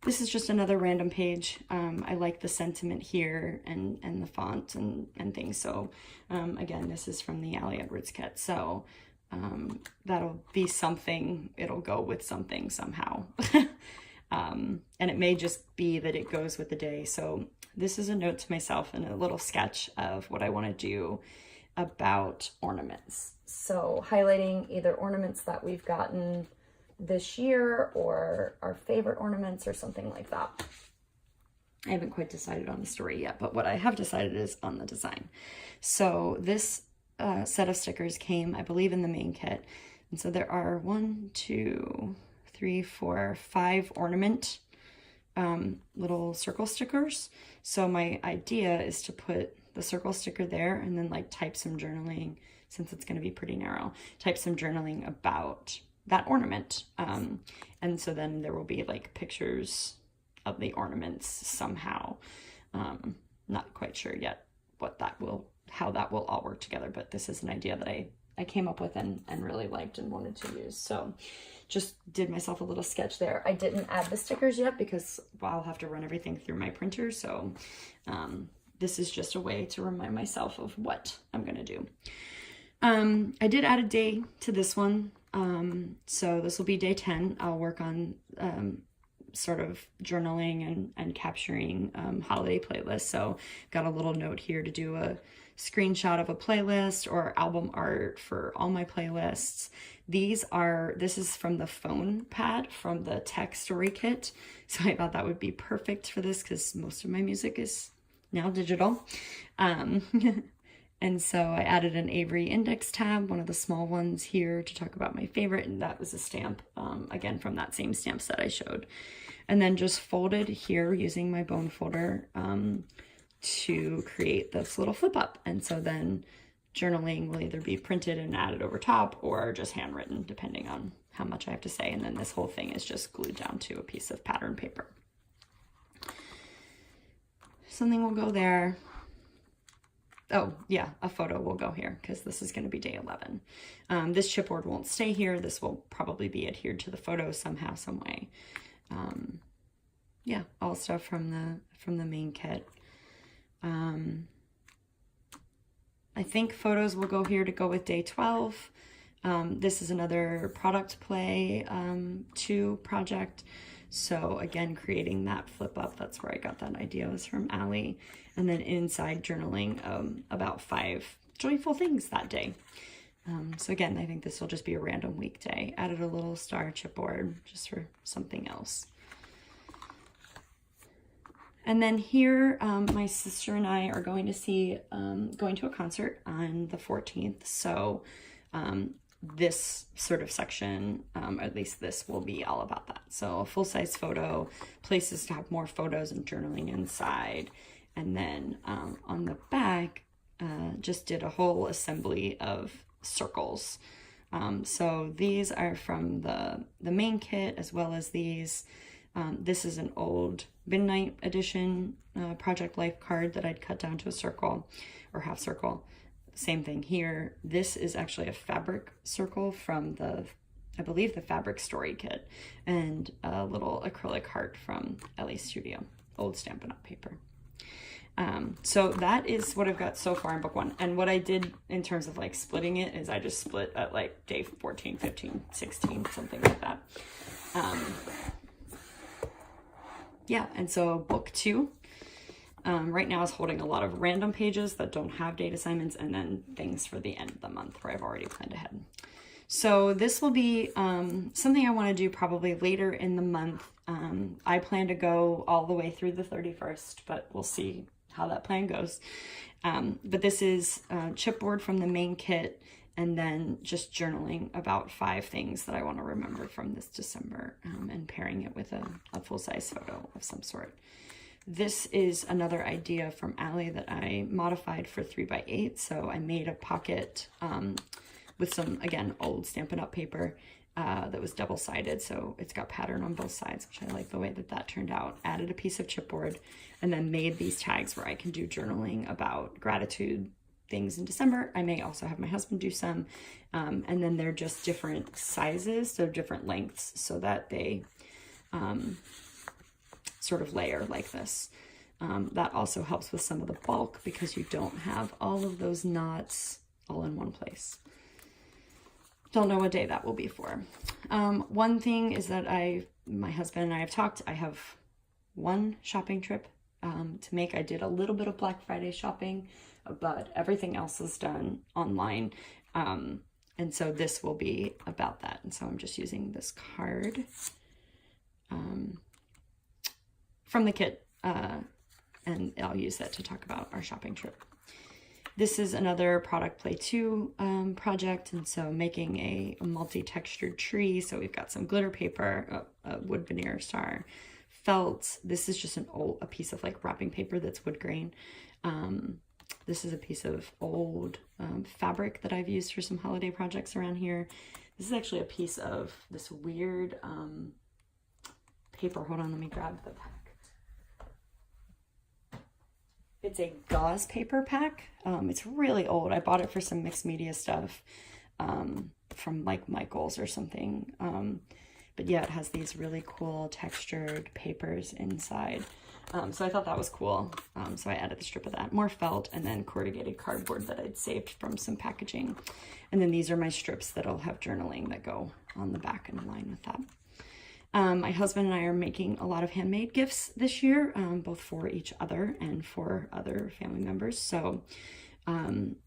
this is just another random page. I like the sentiment here and the font and things. So again, this is from the Ali Edwards kit. So that'll be something, it'll go with something somehow. And it may just be that it goes with the day. So this is a note to myself and a little sketch of what I want to do about ornaments. So highlighting either ornaments that we've gotten this year or our favorite ornaments or something like that. I haven't quite decided on the story yet, but what I have decided is on the design. So this set of stickers came, I believe, in the main kit. And so there are 1, 2, 3, 4, 5 ornament little circle stickers. So my idea is to put the circle sticker there and then like type some journaling, since it's going to be pretty narrow, type some journaling about that ornament. And so then there will be like pictures of the ornaments somehow. Not quite sure yet how that will all work together, but this is an idea that I came up with and really liked and wanted to use. So just did myself a little sketch there. I didn't add the stickers yet because I'll have to run everything through my printer. So this is just a way to remind myself of what I'm gonna do. I did add a day to this one. So this will be day 10. I'll work on sort of journaling and capturing holiday playlists. So got a little note here to do a screenshot of a playlist or album art for all my playlists. This is from the phone pad from the Tech Story Kit. So I thought that would be perfect for this because most of my music is now digital. And so I added an Avery index tab, one of the small ones here, to talk about my favorite, and that was a stamp, again, from that same stamp set I showed. And then just folded here using my bone folder to create this little flip up. And so then journaling will either be printed and added over top or just handwritten, depending on how much I have to say. And then this whole thing is just glued down to a piece of pattern paper. Something will go there. Oh yeah, a photo will go here because this is going to be day 11. This chipboard won't stay here. This will probably be adhered to the photo somehow, some way. Yeah, all stuff from the main kit. I think photos will go here to go with day 12. This is another product play 2 project. So again, creating that flip up, that's where I got that idea, was from Ali. And then inside journaling about 5 joyful things that day. So again, I think this will just be a random weekday. Added a little star chipboard just for something else. And then here, my sister and I are going to a concert on the 14th. So this sort of section, at least this, will be all about that. So a full-size photo, places to have more photos and journaling inside. And then on the back, just did a whole assembly of circles. So these are from the main kit, as well as these. This is an old Midnight Edition Project Life card that I'd cut down to a circle or half circle. Same thing here. This is actually a fabric circle from I believe the Fabric Story Kit, and a little acrylic heart from LA Studio, old Stampin' Up! Paper. So that is what I've got so far in book 1. And what I did in terms of like splitting it is I just split at like day 14, 15, 16, something like that. Yeah, and so book 2 right now is holding a lot of random pages that don't have date assignments, and then things for the end of the month where I've already planned ahead. So this will be something I want to do probably later in the month. I plan to go all the way through the 31st, but we'll see how that plan goes. But this is chipboard from the main kit, and then just journaling about 5 things that I want to remember from this December, and pairing it with a full-size photo of some sort. This is another idea from Ali that I modified for 3x8. So I made a pocket with some, again, old Stampin' Up! Paper that was double-sided. So it's got pattern on both sides, which I like the way that turned out. Added a piece of chipboard and then made these tags where I can do journaling about gratitude things in December. I may also have my husband do some. And then they're just different sizes, so different lengths, so that they sort of layer like this. That also helps with some of the bulk because you don't have all of those knots all in one place. Don't know what day that will be for. One thing is that my husband and I have talked. I have one shopping trip to make. I did a little bit of Black Friday shopping, but everything else is done online. And so this will be about that. And so I'm just using this card from the kit, and I'll use that to talk about our shopping trip. This is another Product Play 2 project, and so making a multi-textured tree. So we've got some glitter paper, a wood veneer star, felt. This is just a piece of like wrapping paper that's wood grain. This is a piece of old fabric that I've used for some holiday projects around here. This is actually a piece of this weird paper. Hold on, let me grab the pack. It's a gauze paper pack. It's really old. I bought it for some mixed media stuff from like Michael's or something. But yeah, it has these really cool textured papers inside. So I thought that was cool. So I added the strip of that, more felt, and then corrugated cardboard that I'd saved from some packaging. And then these are my strips that'll have journaling that go on the back in line with that. My husband and I are making a lot of handmade gifts this year, both for each other and for other family members. So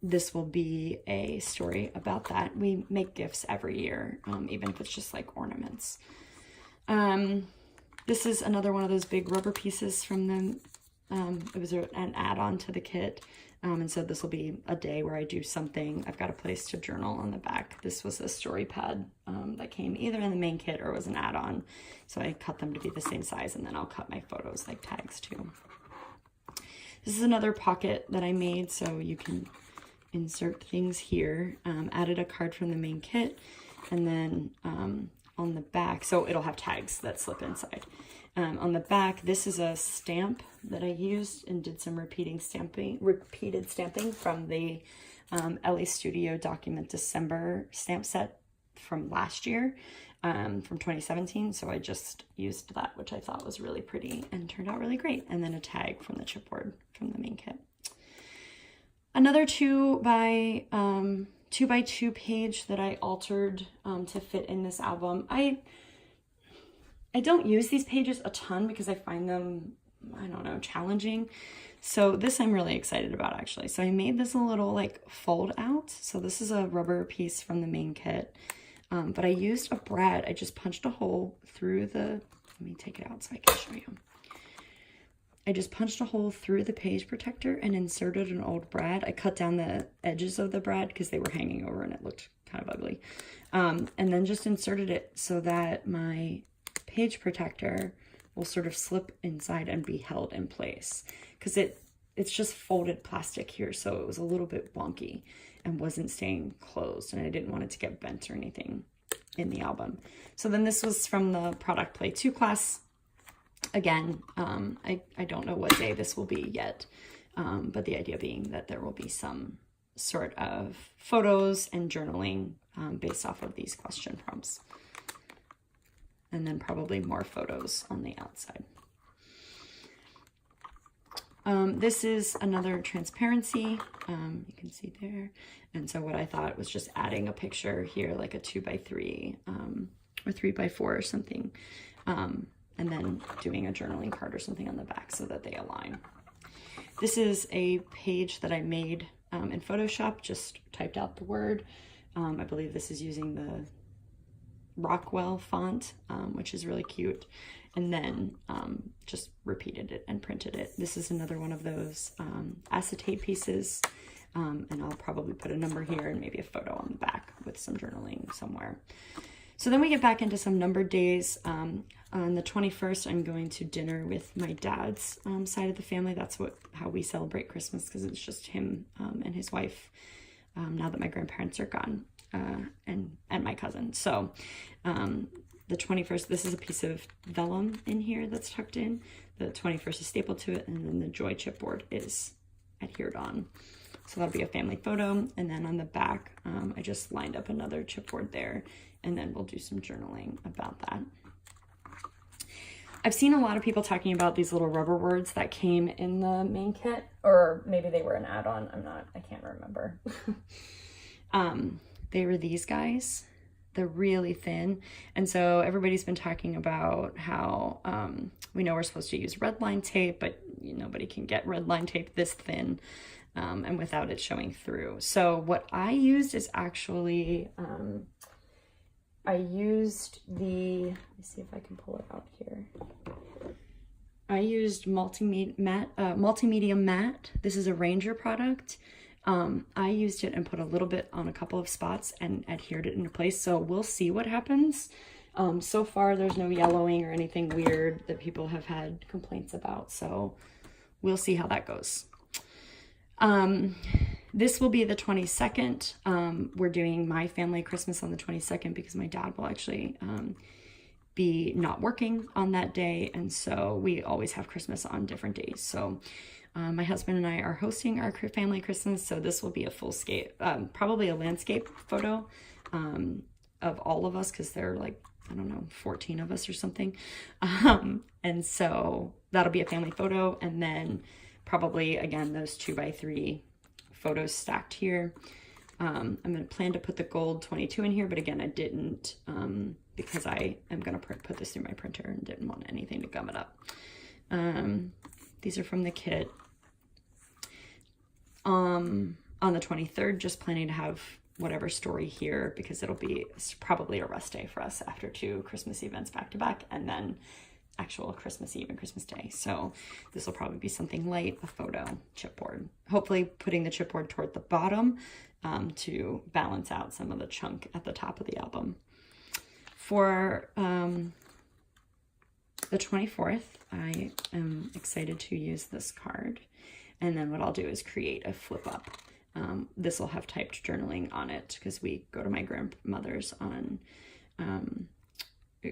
this will be a story about that. We make gifts every year, even if it's just like ornaments. This is another one of those big rubber pieces from them. It was an add-on to the kit. And so this will be a day where I do something. I've got a place to journal on the back. This was a story pad that came either in the main kit or was an add-on. So I cut them to be the same size, and then I'll cut my photos like tags too. This is another pocket that I made, so you can insert things here. Added a card from the main kit, and then on the back, so it'll have tags that slip inside. On the back, this is a stamp that I used and did some repeated stamping from the Ellie Studio Document December stamp set from last year, from 2017. So I just used that, which I thought was really pretty and turned out really great. And then a tag from the chipboard from the main kit. Another 2x2 page that I altered to fit in this album. I don't use these pages a ton because I find them, I don't know, challenging. So this I'm really excited about, actually. So I made this a little like fold out. So this is a rubber piece from the main kit. But I used a brad. I just punched a hole through the, let me take it out so I can show you. I just punched a hole through the page protector and inserted an old brad. I cut down the edges of the brad because they were hanging over and it looked kind of ugly. And then just inserted it so that my page protector will sort of slip inside and be held in place, because it's just folded plastic here, so it was a little bit wonky and wasn't staying closed, and I didn't want it to get bent or anything in the album. So then this was from the Product Play 2 class. Again, I don't know what day this will be yet, but the idea being that there will be some sort of photos and journaling based off of these question prompts. And then probably more photos on the outside. This is another transparency, you can see there. And so what I thought was just adding a picture here, like a 2x3 or 3x4 or something. And then doing a journaling card or something on the back so that they align. This is a page that I made in Photoshop, just typed out the word. I believe this is using the Rockwell font, which is really cute, and then just repeated it and printed it. This is another one of those acetate pieces, and I'll probably put a number here and maybe a photo on the back with some journaling somewhere. So then we get back into some numbered days. On the 21st, I'm going to dinner with my dad's side of the family. That's how we celebrate Christmas, because it's just him and his wife now that my grandparents are gone. And my cousin. So the 21st, this is a piece of vellum in here that's tucked in. The 21st is stapled to it, and then the Joy chipboard is adhered on. So that'll be a family photo. And then on the back, I just lined up another chipboard there, and then we'll do some journaling about that. I've seen a lot of people talking about these little rubber words that came in the main kit, or maybe they were an add-on. I can't remember. They were these guys. They're really thin. And so everybody's been talking about how we know we're supposed to use red line tape, but nobody can get red line tape this thin and without it showing through. So what I used is actually, I used the, let me see if I can pull it out here. I used Multimedia Matte. This is a Ranger product. I used it and put a little bit on a couple of spots and adhered it into place. So we'll see what happens. So far there's no yellowing or anything weird that people have had complaints about. So we'll see how that goes. This will be the 22nd. We're doing my family Christmas on the 22nd because my dad will actually, be not working on that day. And so we always have Christmas on different days. So my husband and I are hosting our family Christmas, so this will be a full-scale, probably a landscape photo of all of us, because there are like, I don't know, 14 of us or something. And so that'll be a family photo, and then probably, again, those 2x3 photos stacked here. I'm going to plan to put the gold 22 in here, but again, I didn't because I am going to put this through my printer and didn't want anything to gum it up. These are from the kit. On the 23rd, just planning to have whatever story here because it's probably a rest day for us after 2 Christmas events back to back and then actual Christmas Eve and Christmas Day. So this will probably be something light, a photo, chipboard. Hopefully putting the chipboard toward the bottom to balance out some of the chunk at the top of the album. For the 24th, I am excited to use this card. And then what I'll do is create a flip up. This will have typed journaling on it because we go to my grandmother's on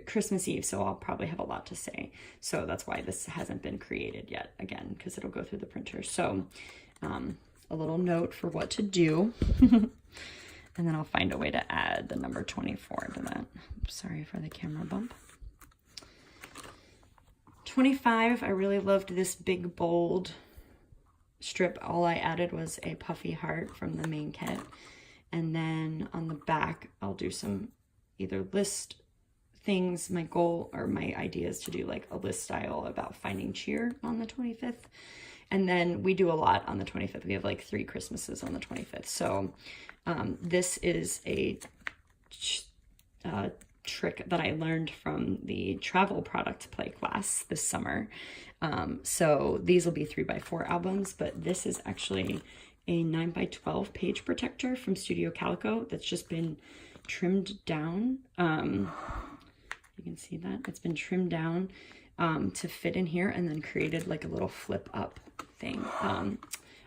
Christmas Eve, so I'll probably have a lot to say. So that's why this hasn't been created yet, again, because it'll go through the printer. So a little note for what to do. And then I'll find a way to add the number 24 to that. Sorry for the camera bump. 25, I really loved this big, bold strip. All I added was a puffy heart from the main kit. And then on the back, I'll do some either list things. My goal or my idea is to do like a list style about finding cheer on the 25th. And then we do a lot on the 25th. We have like 3 Christmases on the 25th. So this is a trick that I learned from the travel product play class this summer. So these will be 3x4 albums, but this is actually a 9x12 page protector from Studio Calico that's just been trimmed down. You can see that it's been trimmed down to fit in here and then created like a little flip up thing.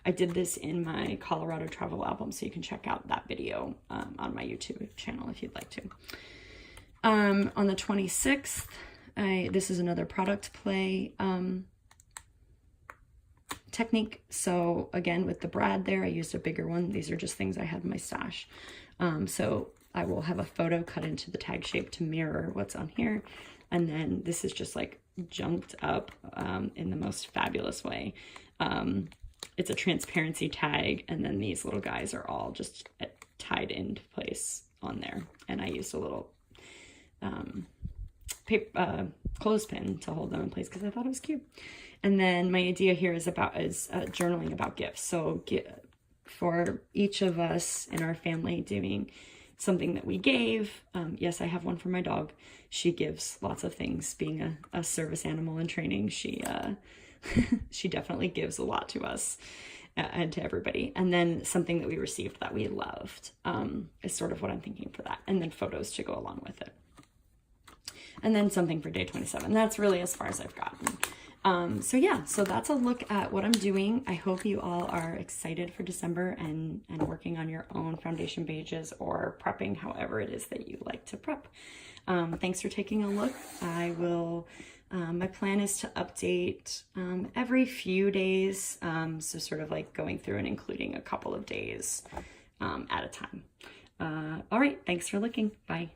I did this in my Colorado travel album, so you can check out that video on my YouTube channel if you'd like to. On the 26th, this is another product play technique. So again, with the brad there, I used a bigger one. These are just things I had in my stash. So I will have a photo cut into the tag shape to mirror what's on here. And then this is just like junked up in the most fabulous way. It's a transparency tag, and then these little guys are all just tied into place on there. And I used a little paper, clothespin to hold them in place because I thought it was cute. And then my idea here is journaling about gifts. So for each of us in our family doing something that we gave. Yes, I have one for my dog. She gives lots of things. Being a service animal in training, she definitely gives a lot to us and to everybody. And then something that we received that we loved is sort of what I'm thinking for that. And then photos to go along with it. And then something for day 27. That's really as far as I've gotten. So yeah, so that's a look at what I'm doing. I hope you all are excited for December and working on your own foundation pages or prepping however it is that you like to prep. Thanks for taking a look. I will, my plan is to update every few days. So sort of like going through and including a couple of days at a time. All right, thanks for looking. Bye.